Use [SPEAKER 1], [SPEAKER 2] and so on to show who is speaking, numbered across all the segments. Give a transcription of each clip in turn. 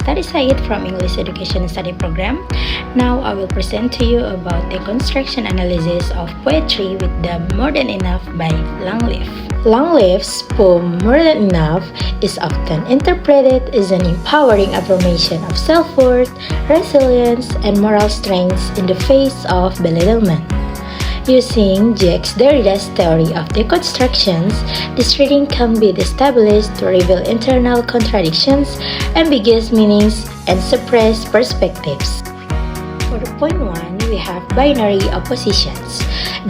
[SPEAKER 1] Study Said from English Education Study Program. Now I will present to you about the construction analysis of poetry with the More Than Enough by Longleaf. Longleaf's poem More Than Enough is often interpreted as an empowering affirmation of self-worth, resilience, and moral strength in the face of belittlement. Using Jacques Derrida's theory of deconstructions, this reading can be established to reveal internal contradictions, ambiguous meanings, and suppressed perspectives. For point 1, we have binary oppositions.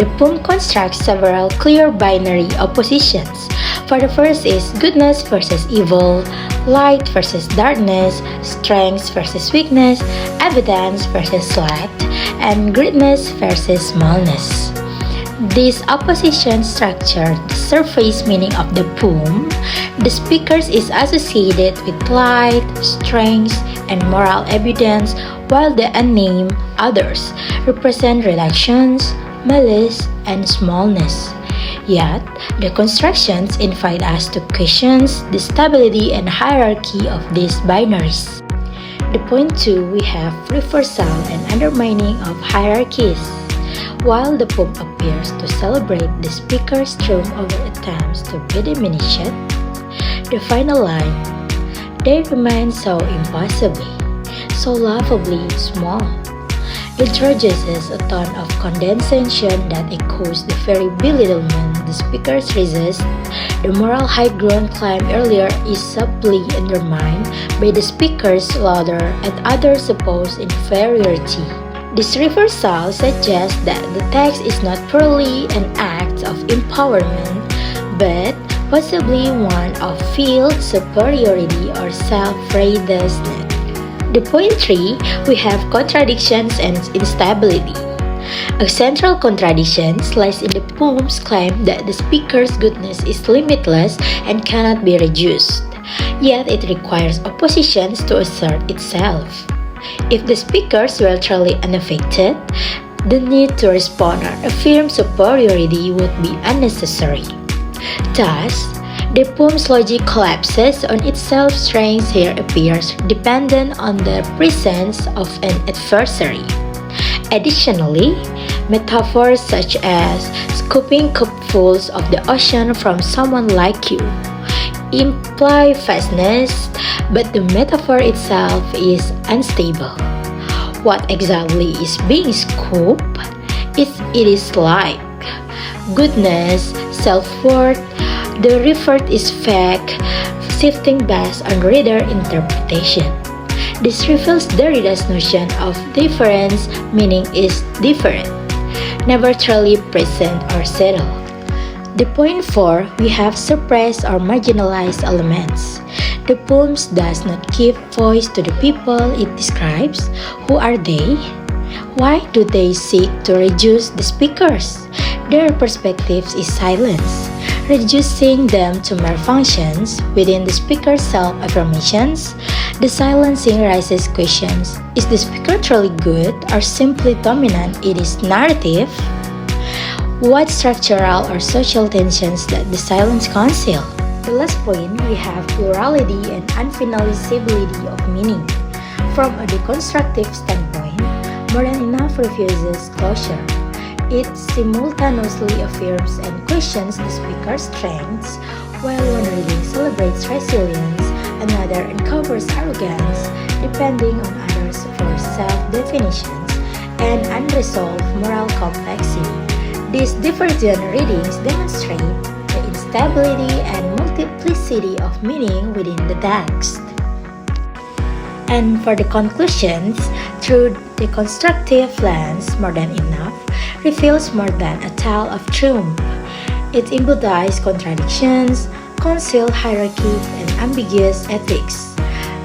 [SPEAKER 1] The poem constructs several clear binary oppositions. For the first is goodness versus evil, light versus darkness, strength versus weakness, evidence versus lack, and greatness versus smallness. This opposition structure the surface meaning of the poem. The speakers is associated with light, strength, and moral evidence, while the unnamed others represent reductions, malice, and smallness. Yet, the constructions invite us to question the stability and hierarchy of these binaries. The point 2, we have reversal and undermining of hierarchies. While the poem appears to celebrate the speaker's triumph over attempts to be diminished, the final line, they remain so impossibly, so laughably small, introduces a tone of condescension that echoes the very belittlement the speakers resist. The moral high ground claimed earlier is subtly undermined by the speaker's louder and other supposed inferiority. This reversal suggests that the text is not purely an act of empowerment, but possibly one of field superiority or self-righteousness. The point 3, we have contradictions and instability. A central contradiction lies in the poem's claim that the speaker's goodness is limitless and cannot be reduced, yet it requires oppositions to assert itself. If the speakers were truly unaffected, the need to respond or affirm superiority would be unnecessary. Thus, the poem's logic collapses on itself. Strength here appears dependent on the presence of an adversary. Additionally, metaphors such as scooping cupfuls of the ocean from someone like you imply vastness, but the metaphor itself is unstable. What exactly is being scooped? It is like goodness, self-worth. The referred is vague, shifting based on reader interpretation. This reveals Derrida's notion of difference, meaning is different, never truly present or settled. The point 4, we have suppressed or marginalized elements. The poem does not give voice to the people it describes. Who are they? Why do they seek to reduce the speakers? Their perspectives is silence, reducing them to mere functions within the speaker's self-affirmations. The silencing raises questions: is the speaker truly good or simply dominant in his narrative? What structural or social tensions that the silence conceal? The last point, we have plurality and unfinalizability of meaning. From a deconstructive standpoint, More Than Enough refuses closure. It simultaneously affirms and questions the speaker's strengths, while one reading celebrates resilience, another uncovers arrogance, depending on others for self-definitions, and unresolved moral complexity. These divergent readings demonstrate the instability and multiplicity of meaning within the text. And for the conclusions, through the constructive lens, More Than Enough reveals more than a tale of triumph. It embodies contradictions, concealed hierarchy, and ambiguous ethics.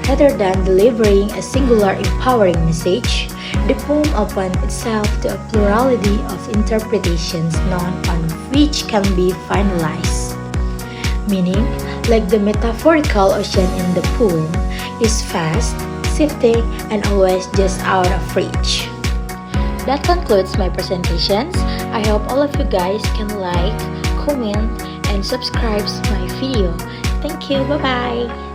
[SPEAKER 1] Rather than delivering a singular empowering message, the poem opens itself to a plurality of interpretations, none on which can be finalized. Meaning, like the metaphorical ocean in the poem, is vast, shifting, and always just out of reach. That concludes my presentations. I hope all of you guys can like, comment, and subscribe my video. Thank you. Bye-bye.